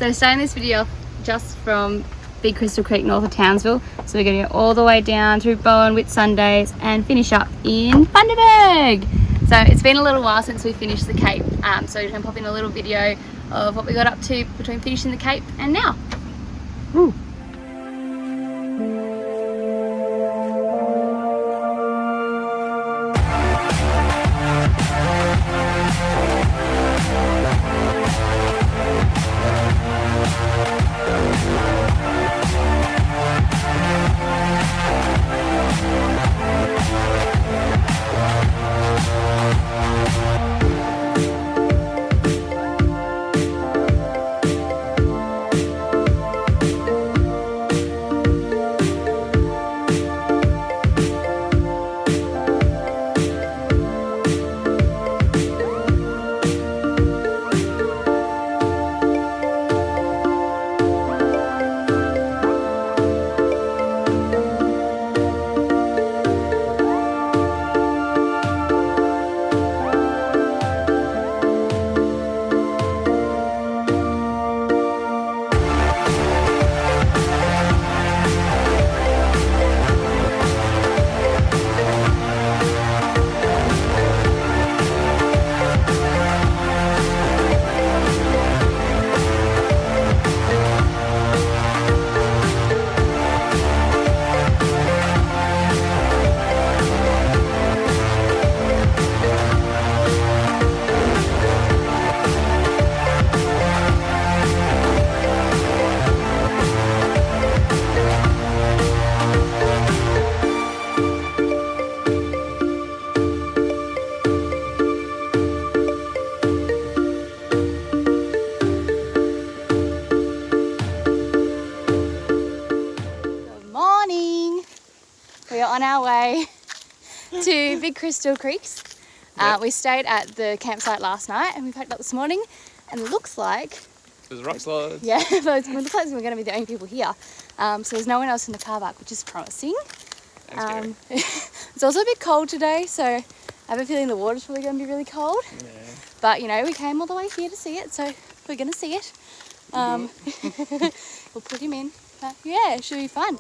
So starting this video off just from Big Crystal Creek north of Townsville. So we're going to go all the way down through Bowen, Whitsundays and finish up in Bundaberg. So it's been a little while since we finished the Cape. So we're going to pop in a little video of what we got up to between finishing the Cape and now. Woo. We are on our way to Big Crystal Creeks. Yep. We stayed at the campsite last night and we packed up this morning and it looks like... There's a rock slide. Yeah, but it looks like we're going to be the only people here. So there's no one else in the car park, which is promising. It's also a bit cold today, so I have a feeling the water's probably going to be really cold. Yeah. But, you know, we came all the way here to see it, so we're going to see it. We'll put him in. But yeah, it should be fun.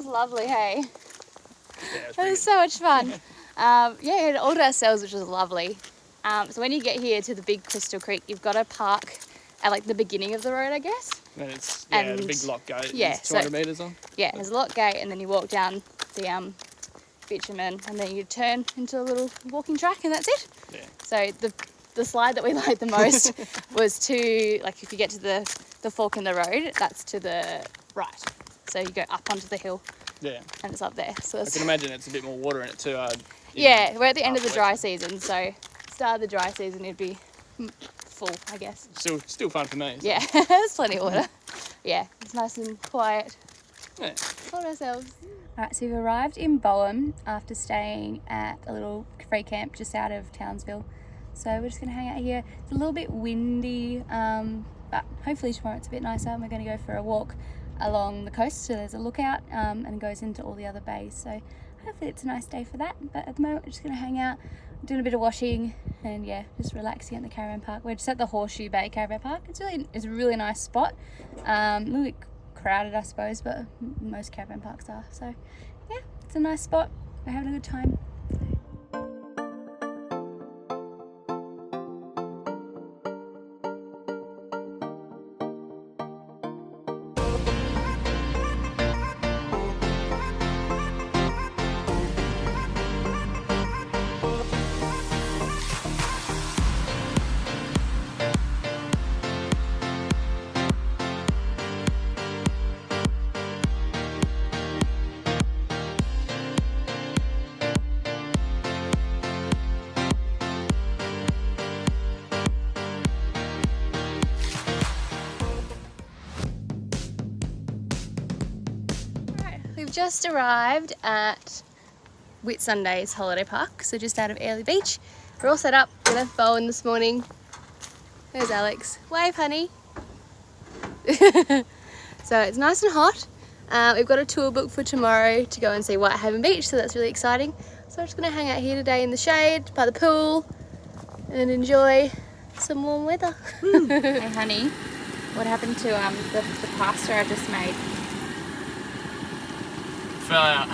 Lovely, hey? Yeah, That was so much fun. Yeah, we had it all to ourselves, which was lovely. So when you get here to the Big Crystal Creek, you've got to park at like the beginning of the road, I guess. And it's And the big lock gate. yeah, It's 200 metres on. Yeah, there's a lock gate, and then you walk down the bitumen, and then you turn into a little walking track, and that's it. Yeah. So the slide that we liked the most was to, like, if you get to the fork in the road, that's to the right. So you go up onto the hill. Yeah. And it's up there. So I can imagine it's a bit more water in it too. Yeah, we're at the end of the dry season, so start of the dry season it'd be full, I guess. Still fun for me. So. Yeah, there's plenty of water. Yeah, it's nice and quiet. Yeah. Hold ourselves. Alright, so we've arrived in Bowen after staying at a little free camp just out of Townsville. So we're just going to hang out here. It's a little bit windy, but hopefully tomorrow it's a bit nicer, and we're going to go for a walk along the coast. So there's a lookout and it goes into all the other bays. So hopefully it's a nice day for that. But at the moment we're just going to hang out, doing a bit of washing, and yeah, just relaxing at the caravan park. We're just at the Horseshoe Bay Caravan Park. It's a really nice spot. A little bit crowded, I suppose, but most caravan parks are. So yeah, it's a nice spot. We're having a good time. We've just arrived at Whitsundays Holiday Park, so just out of Airlie Beach. We're all set up. We left Bowen this morning. There's Alex. Wave, honey. So it's nice and hot. We've got a tour booked for tomorrow to go and see Whitehaven Beach, so that's really exciting. So I'm just going to hang out here today in the shade by the pool and enjoy some warm weather. Hey honey, what happened to the pasta I just made? Fell out.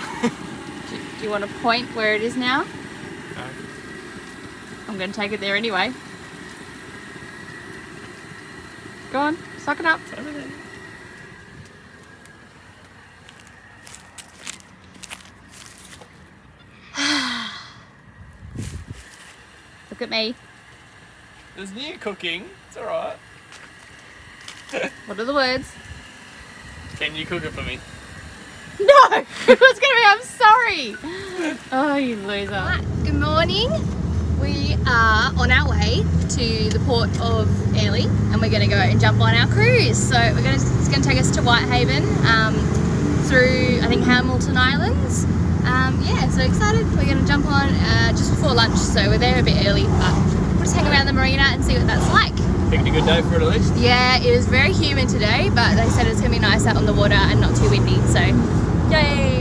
Do you want to point where it is now? No. I'm going to take it there anyway. Go on, suck it up. It's over there. Look at me. There's new cooking. It's alright. What are the words? Can you cook it for me? No! It was going to be, I'm sorry. Oh, you loser. Right, good morning. We are on our way to the port of Airlie, and we're going to go and jump on our cruise. So it's going to take us to Whitehaven through, I think, Hamilton Islands. Yeah, so excited. We're going to jump on just before lunch, so we're there a bit early, but we'll just hang around the marina and see what that's like. Picked a good day for it at least? Yeah, it was very humid today, but they said it's going to be nice out on the water and not too windy, so yay!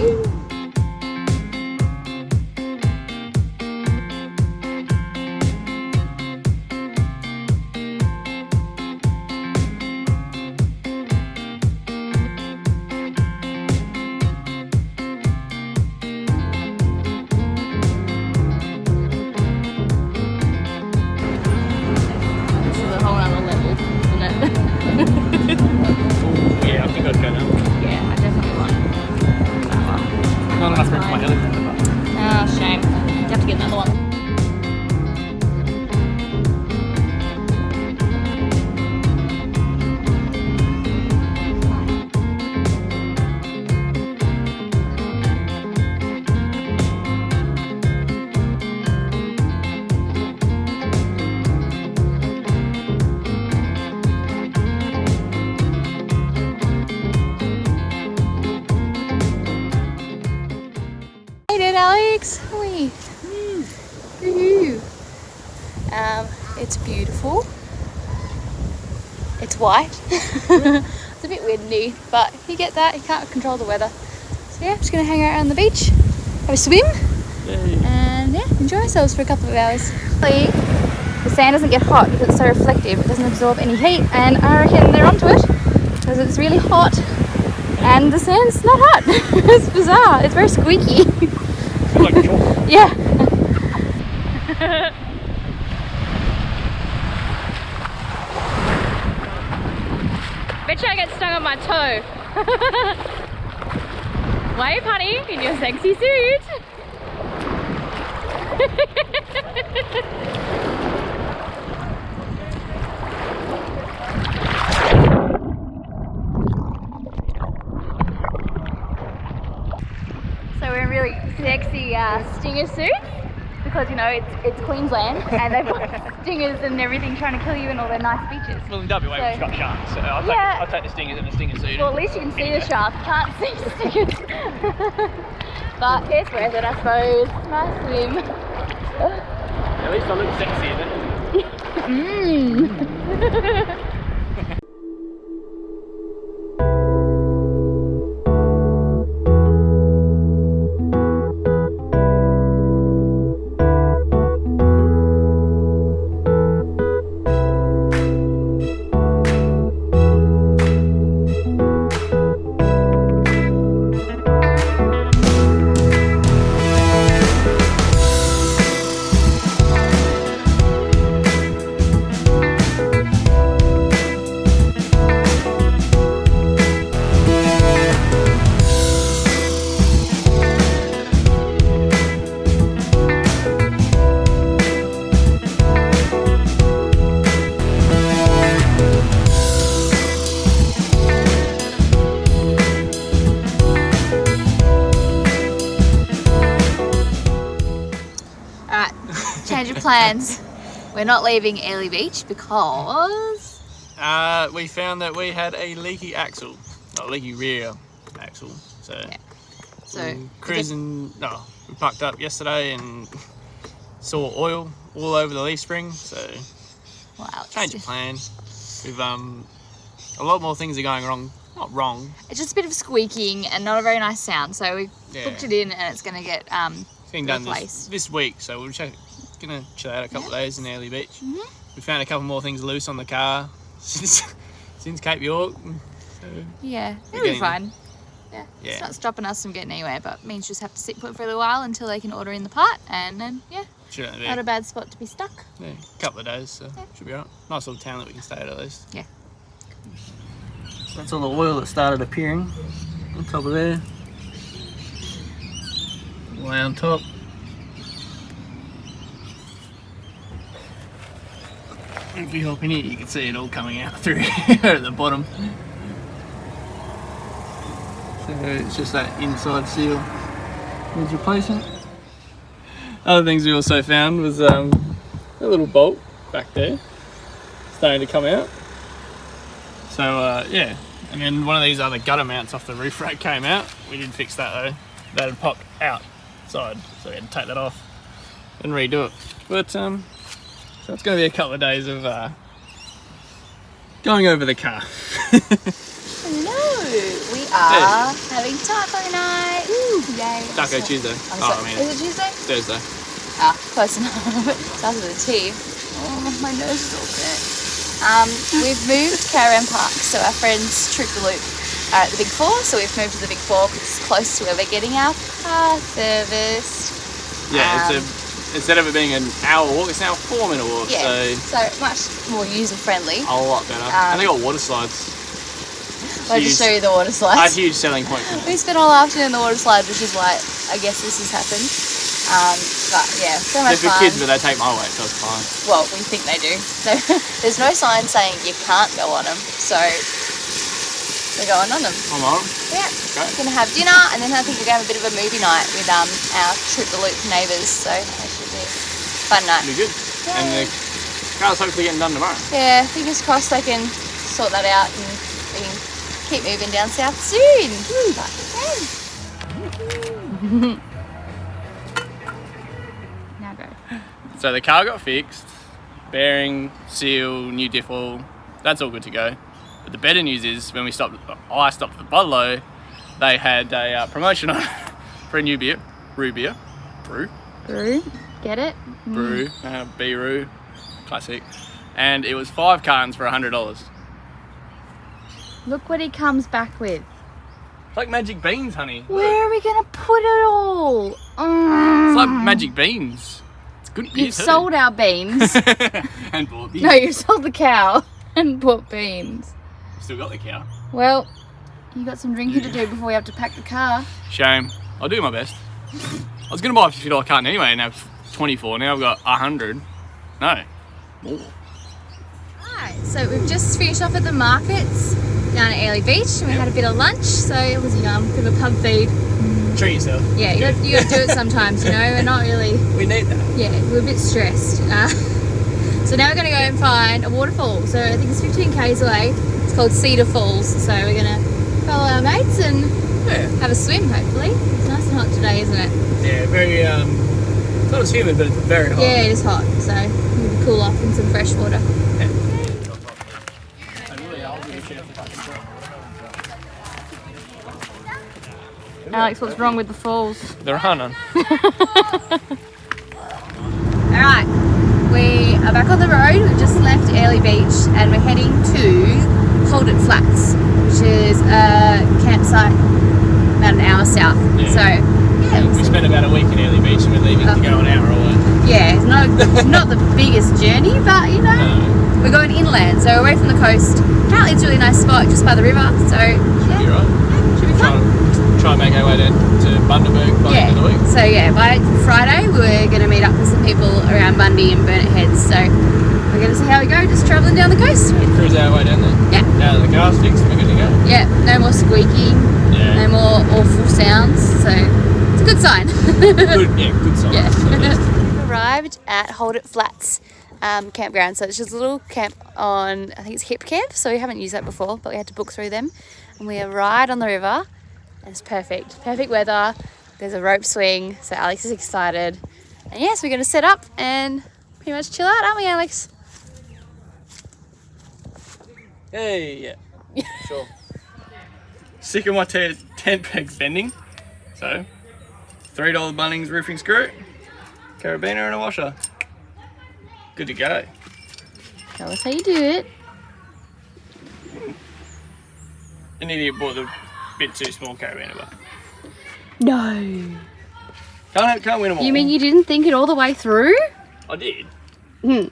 Yeah, I think I'd go now. Yeah, I definitely want. Not enough room for my elephant in the back. Oh, shame. You have to get another one. Alex, how are you? It's beautiful. It's white. It's a bit windy, but you get that, you can't control the weather. So yeah, just gonna hang out on the beach, have a swim, and yeah, enjoy ourselves for a couple of hours. The sand doesn't get hot because it's so reflective, it doesn't absorb any heat, and I reckon they're onto it because it's really hot and the sand's not hot. It's bizarre, it's very squeaky. Like chalk. Yeah. Bet you I get stung on my toe. Wave, honey, in your sexy suit. So we're in really sexy stinger suits because, you know, it's Queensland and they've got stingers and everything trying to kill you in all their nice beaches. Well, in WA we've got sharks, so I'll take the stingers and the stinger suit. Well, at least you can see the shark, you can't see the stingers. But it's worth it, I suppose. Nice swim. At least I look sexy in it. plans. We're not leaving Airlie Beach because... we found that we had a leaky axle. Not leaky rear axle. So, yeah. So cruising... No, we parked up yesterday and saw oil all over the leaf spring. So, wow, change of plan. We've... a lot more things are going wrong. Not wrong. It's just a bit of squeaking and not a very nice sound. So we booked it in and it's going to get it's being done this week. So we're going to chill out a couple of days in Airlie Beach. We found a couple more things loose on the car since Cape York. So yeah, it'll be fine. Yeah, it's not stopping us from getting anywhere, but means just have to sit put for a little while until they can order in the part, and then not a bad spot to be stuck. Yeah, a couple of days, so should be alright. Nice little town that we can stay at least. Yeah. So that's all the oil that started appearing on top of there. Way on top. If you hop in here, you can see it all coming out through here at the bottom. So it's just that inside seal needs replacing. Other things we also found was a little bolt back there starting to come out. So yeah, and then one of these other gutter mounts off the roof rack came out. We did fix that though. That had popped outside, so we had to take that off and redo it. But so it's going to be a couple of days of going over the car. Hello, we are having taco night. Ooh, yay! Taco Tuesday. Is it Tuesday? Thursday. Ah, close enough. Starts with a T. Oh, my nose is all burnt. We've moved Caravan Park, so our friends Troop the Loop are at the Big 4, so we've moved to the Big 4 because it's close to where we're getting our car serviced. Yeah, instead of it being an hour walk, it's now a 4-minute walk. Yeah, so much more user-friendly. A lot better. And they got water slides. I'll just show you the water slides. A huge selling point for me. We spent all afternoon in the water slide, which is why I guess this has happened. But yeah, so much They're for fun. kids, but they take my weight, so it's fine. Well, we think they do. So there's no sign saying you can't go on them, so we're going on them. I'm on. Yeah. Okay. We're gonna have dinner, and then I think we're gonna have a bit of a movie night with our Troop the Loop neighbours. So that should be a fun night. It'll be good. Yeah. And the car's hopefully getting done tomorrow. Yeah, fingers crossed they can sort that out and we can keep moving down south soon. Now go. So the car got fixed, bearing, seal, new diff oil, that's all good to go. But the better news is when I stopped at Budlow, they had a promotion on for a new beer, brew. Get it? Brew, B-Roo, classic. And it was 5 cartons for $100. Look what he comes back with. It's like magic beans, honey. Where are we gonna put it all? It's like magic beans. It's good beer You've too. sold our beans. And bought beans. No, you sold the cow and bought beans. Still got the cow. Well, you got some drinking to do before we have to pack the car. Shame. I'll do my best. I was going to buy a $50 carton anyway and have 24. Now I've got 100. No, more. Right, so we've just finished off at the markets down at Airlie Beach and we had a bit of lunch, so it was a bit of a pub feed. Treat yourself. Yeah, you got to do it sometimes, you know, we're not really... We need that. Yeah, we're a bit stressed. So now we're going to go and find a waterfall. So I think it's 15 k's away. It's called Cedar Falls. So we're going to follow our mates and have a swim, hopefully. It's nice and hot today, isn't it? Yeah, very, it's not as humid, but it's very hot. Yeah, it is hot. So we'll cool off in some fresh water. Alex, what's wrong with the falls? They're Hana. Alright, we are back on the road. We've just left Airlie Beach and we're heading to Holden Flats, which is a campsite about an hour south. Yeah. So, yeah. We spent about a week in Airlie Beach and we're leaving to go an hour away. Yeah, it's not the biggest journey, but you know, we're going inland, so away from the coast. Apparently it's a really nice spot just by the river, so yeah. Should be right. Yeah, should be fun. Try and make our way down to Bundaberg by the end of the week. So yeah, by Friday we're going to meet up with some people around Bundy and Burnett Heads. So we're going to see how we go, just travelling down the coast. We'll cruise our way down there. Yeah. Now that the car's fixed, we're good to go. Yeah, no more squeaking, no more awful sounds. So it's a good sign. Good sign. Yeah. arrived at Hold It Flats campground. So it's just a little camp on, I think it's Hip Camp. So we haven't used that before, but we had to book through them. And we are right on the river. And it's perfect. Perfect weather. There's a rope swing. So Alex is excited. And yes, we're going to set up and pretty much chill out, aren't we, Alex? Hey, yeah. Sure. Sick of my tent pegs bending. So, $3 Bunnings roofing screw, carabiner and a washer. Good to go. Tell us how you do it. An idiot bought the bit too small carabiner, but No. can't win them all. You mean you didn't think it all the way through? I did. Unfortunately,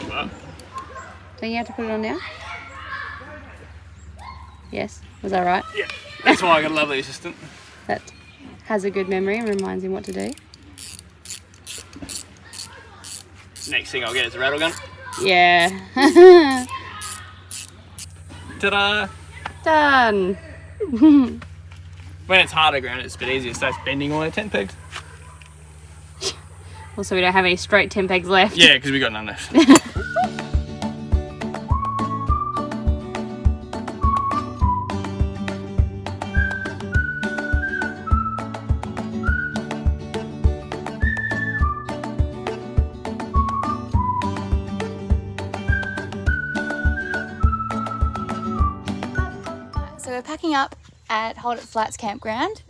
but Don't you have to put it on now? Yes. Was that right? yeah, that's why I got a lovely assistant. That has a good memory and reminds him what to do. Next thing I'll get is a rattle gun. Yeah. Ta-da! Done. When it's harder ground, it's a bit easier. So it's bending all our tent pegs. Also, we don't have any straight 10 pegs left. Yeah, because we got none left. So we're packing up at Hold It Flats campground.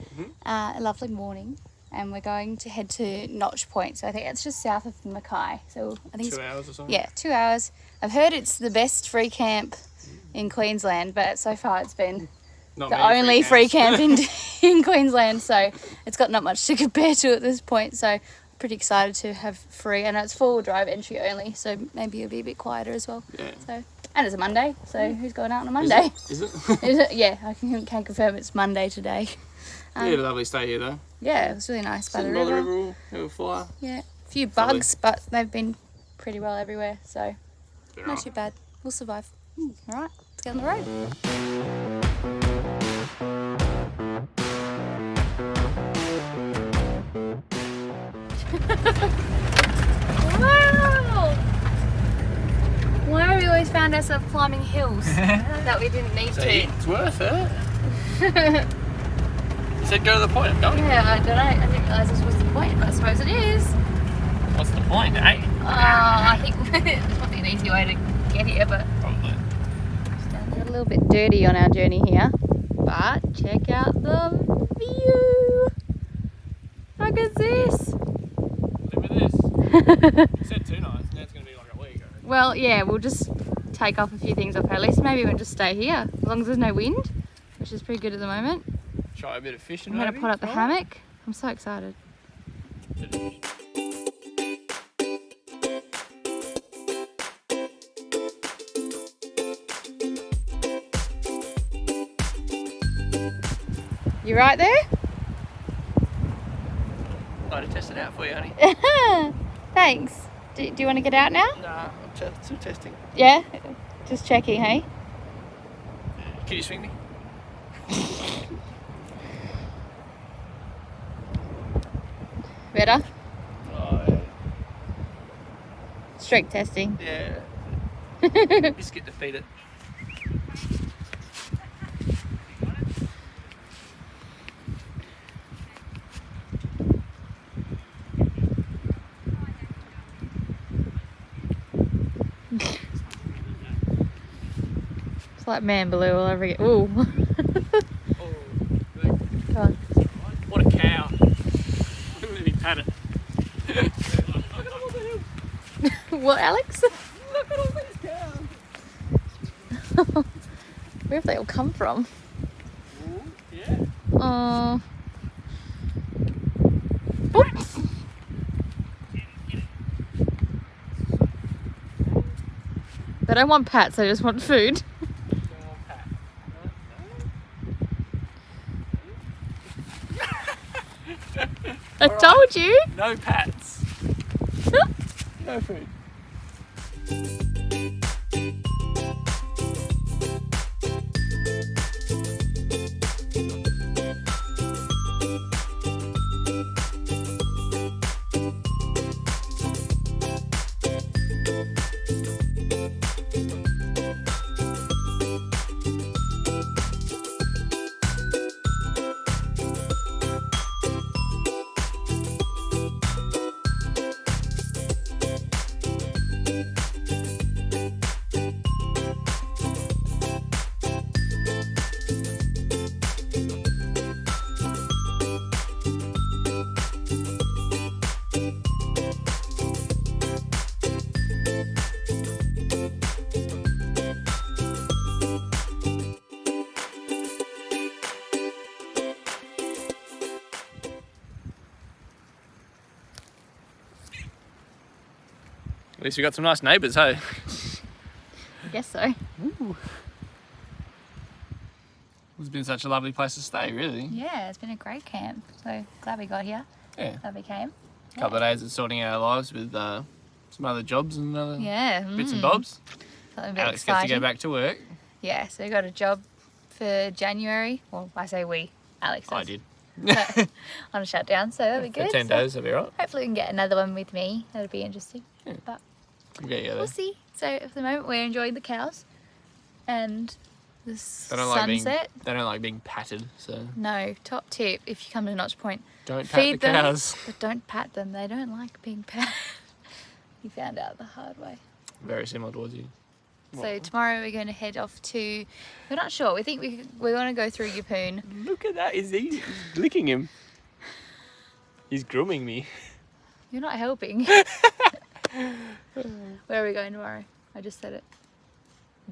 A lovely morning, and we're going to head to Notch Point. So I think it's just south of Mackay. So I think 2 it's, hours or something? yeah, 2 hours. I've heard it's the best free camp in Queensland, but so far it's been Not the many only free camps. camp in Queensland. So it's got not much to compare to at this point. So pretty excited to have free. I know it's 4-wheel drive entry only, so maybe it'll be a bit quieter as well. Yeah. So, and it's a Monday, so who's going out on a Monday? Is it? Is it? Yeah, I can confirm it's Monday today. We had a lovely stay here though. Yeah, it was really nice by the Sitting by the river. river, have a fire. Yeah, a few Lovely. bugs, but they've been pretty well everywhere, so They're not right. too bad. We'll survive. All right, let's get on the road. Wow! Why have we always found ourselves climbing hills that we didn't need See, to? it's worth it. You said go to the point, I'm going. Yeah, I don't know. I didn't realise this was the point, but I suppose it is. What's the point, eh? I think it's probably an easy way to get here, but Probably. it's a little bit dirty on our journey here. But check out the view. How good's this? Live with this. You said 2 nights, now it's going to be like a week. Well, yeah, we'll just take off a few things off our list. Maybe we'll just stay here as long as there's no wind, which is pretty good at the moment. Try a bit of fishing. I'm going to maybe, put up the tomorrow? hammock. I'm so excited. You right there? Might have tested out for you, honey. Thanks. Do you want to get out now? Nah, I'm still testing. Yeah? Just checking, hey? Can you swing me? Better? Oh, Stroke testing. yeah. Biscuit defeated. It's like Man Blue all over again. Ooh. Oh, Go on. what a cow. Look at me pat it. What, Alex? Look at all these cows. Where have they all come from? Yeah. Oh. They don't want pats, they just want food. I told you. No pats. No food. At least we got some nice neighbours, hey? I guess so. Ooh. It's been such a lovely place to stay, really. Yeah, it's been a great camp. So glad we got here. Yeah. Glad we came. A couple of days of sorting out our lives with some other jobs and other bits and bobs. Something a bit Alex exciting. gets to go back to work. Yeah, so we got a job for January. Well, I say we. Alex does. I did. On a shutdown, so that'll be good. For 10 days, that'll be right. Hopefully we can get another one with me. That'll be interesting. Yeah. But Yeah, we'll see. So for the moment we're enjoying the cows and the They don't like sunset. they don't like being patted, so No, top tip if you come to Notch Point, don't feed pat the them, cows. but don't pat them. They don't like being patted. You found out the hard way. Very similar towards you. So tomorrow we're going to head off to, we're not sure, we think we want to go through Yeppoon. Look at that, he's licking him. He's grooming me. You're not helping. Where are we going tomorrow? I just said it.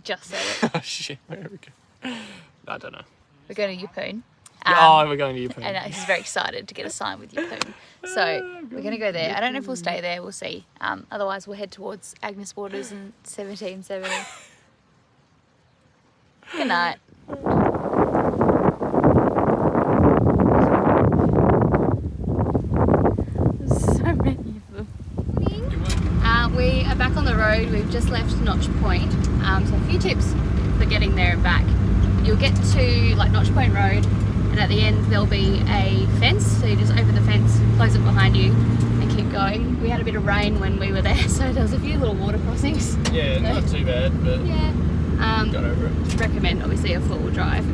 Just said it. Oh shit, where are we going? I don't know. We're going to Yeppoon. We're going to Yeppoon. And he's very excited to get a sign with Yeppoon. So we're going to go there. I don't know if we'll stay there. We'll see. Otherwise, we'll head towards Agnes Waters in 1770. Good night. There's so many of them. We are back on the road. We've just left Notch Point. So a few tips for getting there and back. You'll get to like Notch Point Road, and at the end there'll be a fence, so you just open the fence, close it behind you and keep going. We had a bit of rain when we were there, so there was a few little water crossings. Yeah, not too bad, but yeah. got over it. Recommend obviously a four-wheel drive.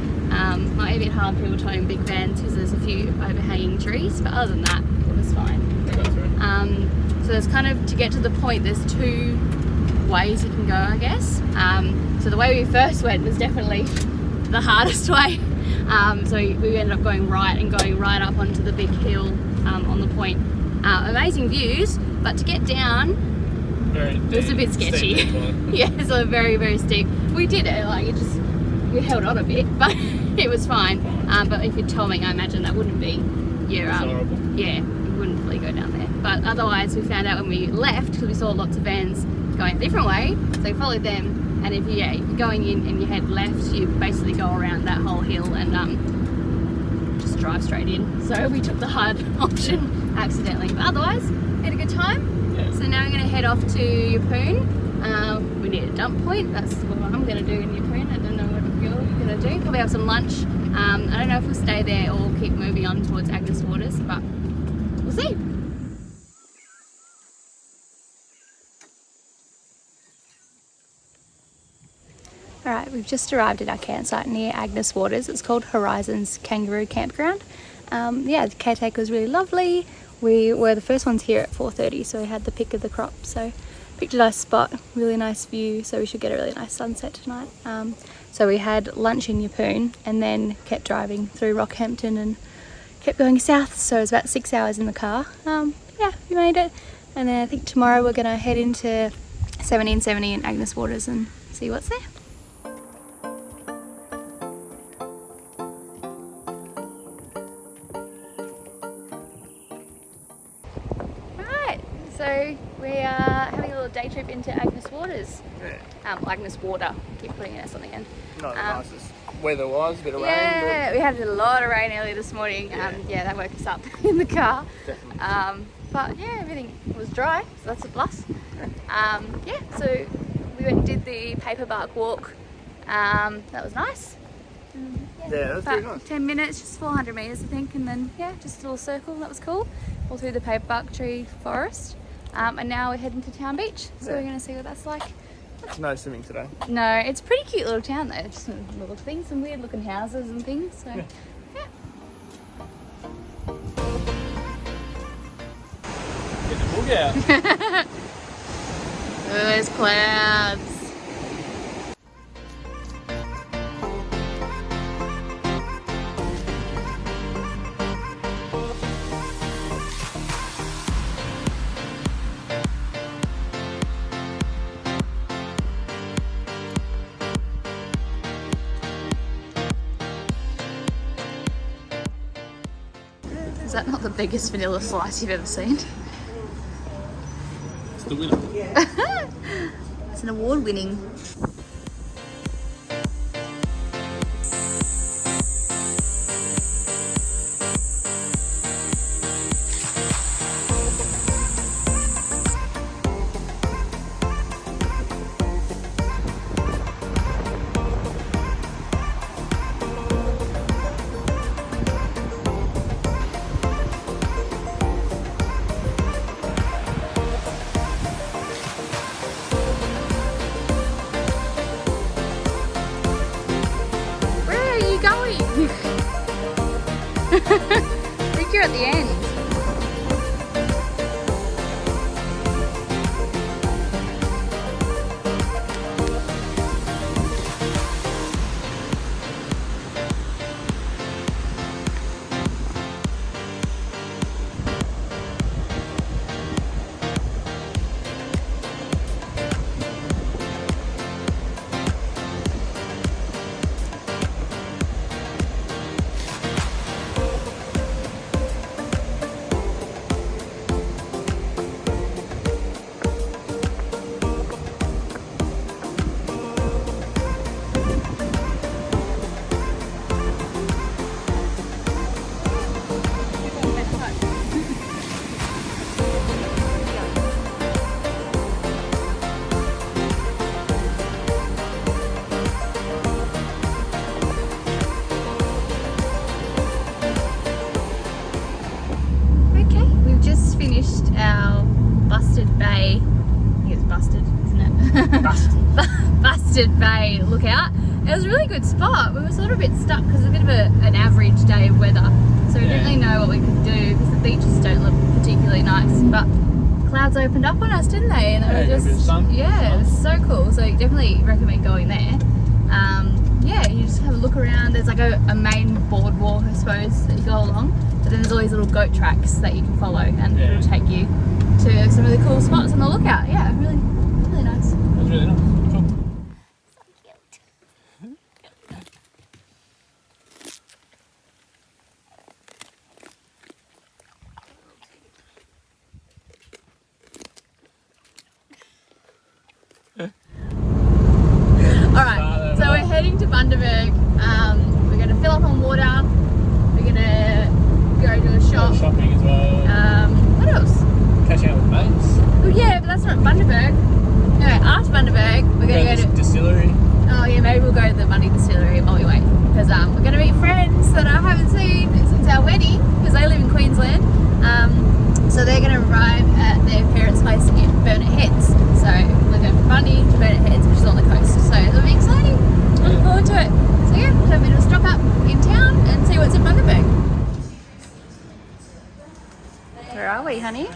Might be a bit hard people towing big vans because there's a few overhanging trees, but other than that it was fine. That's right. So there's kind of, to get to the point, there's two ways you can go, I guess. So the way we first went was definitely the hardest way. So we ended up going right and going right up onto the big hill on the point. Amazing views, but to get down, it was a bit sketchy. Yeah, so very, very steep. We did it, like we held on a bit, but it was fine. But if you're towing, I imagine that wouldn't be horrible. Yeah, you wouldn't really go down there. But otherwise, we found out when we left, because we saw lots of vans going a different way, so we followed them. And if you're going in and you head left, you basically go around that whole hill and just drive straight in. So we took the hard option accidentally, but otherwise we had a good time. Yeah. So now we're going to head off to Yeppoon. We need a dump point. That's what I'm going to do in Yeppoon. I don't know what you're going to do. Probably have some lunch. I don't know if we'll stay there or keep moving on towards Agnes Waters, but we'll see. Alright, we've just arrived at our campsite near Agnes Waters. It's called Horizons Kangaroo Campground. The caretaker was really lovely. We were the first ones here at 4:30, so we had the pick of the crop. So picked a nice spot, really nice view, so we should get a really nice sunset tonight. So we had lunch in Yeppoon and then kept driving through Rockhampton and kept going south. So it was about 6 hours in the car. We made it. And then I think tomorrow we're going to head into 1770 and Agnes Waters and see what's there. So we are having a little day trip into Agnes Waters. Yeah. Agnes Water. Keep putting S on the end. Not the nicest weather-wise, a bit of rain. Yeah, we had a lot of rain earlier this morning. That woke us up in the car. Definitely. But yeah, everything was dry, so that's a plus. So we went and did the paper bark walk. That was nice. Yeah, that was pretty nice. 10 minutes, just 400 metres I think, and then just a little circle. That was cool. All through the paper bark tree forest. And now we're heading to Town Beach, so we're going to see what that's like. There's no swimming today. No, it's a pretty cute little town though. Just some little things, some weird looking houses and things. So yeah. Get the book out. Those clouds. Is that not the biggest vanilla slice you've ever seen? It's the winner. It's an award-winning. I think you're at the end. Busted Bay lookout. It was a really good spot. We were sort of a bit stuck because it's a bit of an average day of weather, so we didn't really know what we could do because the beaches don't look particularly nice. But clouds opened up on us, didn't they? And they were just it was so cool. So definitely recommend going there. Yeah, you just have a look around. There's like a main boardwalk, I suppose, that you go along, but then there's all these little goat tracks that you can follow, and it'll take you to some really cool spots on the lookout. Yeah, really nice. It was really nice. Cool. Alright, so we're heading to Bundaberg. We're going to fill up on water. We're going to go to a shop. Shopping as well. What else? Catching up with mates. Oh yeah, but that's not Bundaberg. Anyway, after Bundaberg, we're going to go to... Distillery. Oh yeah, maybe we'll go to the Bundy Distillery while we wait. Because we're going to meet friends that I haven't seen since our wedding, because they live in Queensland. So they're going to arrive at their parents' place in Burnett Heads. So we're going from Bundy to Burnett Heads, which is on the coast. So it'll be exciting. Looking forward to it. So yeah, we'll have a bit of a stock up in town and see what's in Bundaberg. Where are we, honey?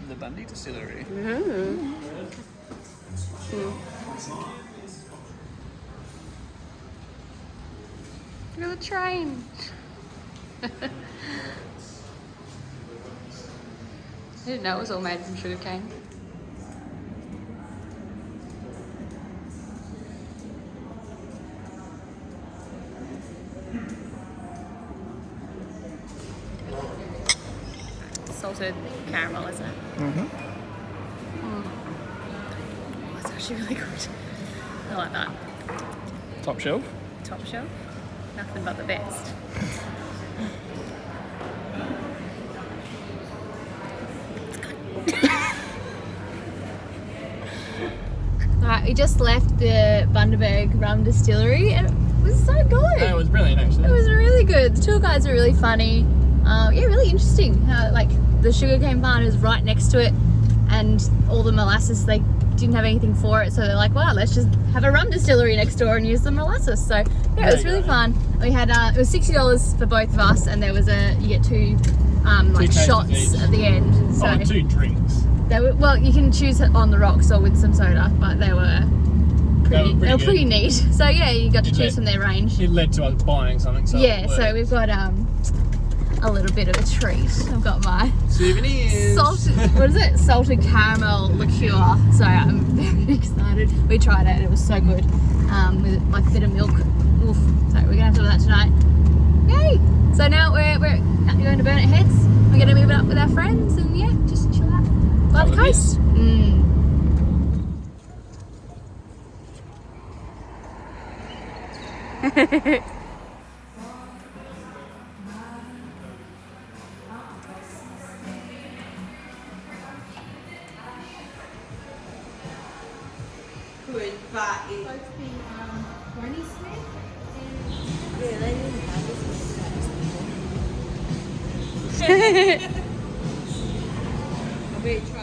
The Bundy Distillery. Look at the train. I didn't know it was all made from sugarcane. Salted caramel, isn't it? That's actually really good. I like that. Top shelf. Top shelf. Nothing but the best. Alright, we just left the Bundaberg Rum Distillery and it was so good. It was brilliant actually. It was really good. The tour guides are really funny. Yeah, really interesting. How like the sugarcane barn is right next to it, and all the molasses, they didn't have anything for it, so they're like, wow, let's just have a rum distillery next door and use the molasses. So yeah, it was really fun. We had it was $60 for both of us, and there was you get two like shots at the end. So 2 drinks. They were, well, you can choose it on the rocks or with some soda, but they were pretty neat. So yeah, you got to choose from their range. It led to us buying something. So yeah, so we've got a little bit of a treat. I've got my souvenirs. Salted caramel liqueur. So I'm very excited. We tried it and it was so good. With like a bit of milk. Oof. So we're gonna have to do that tonight. Yay! So now we're going to Burnett Heads. We're gonna move it up with our friends and yeah, just chill out by the coast. Good, but it... Granny Smith. Yeah, they didn't have this many. I'll be trying.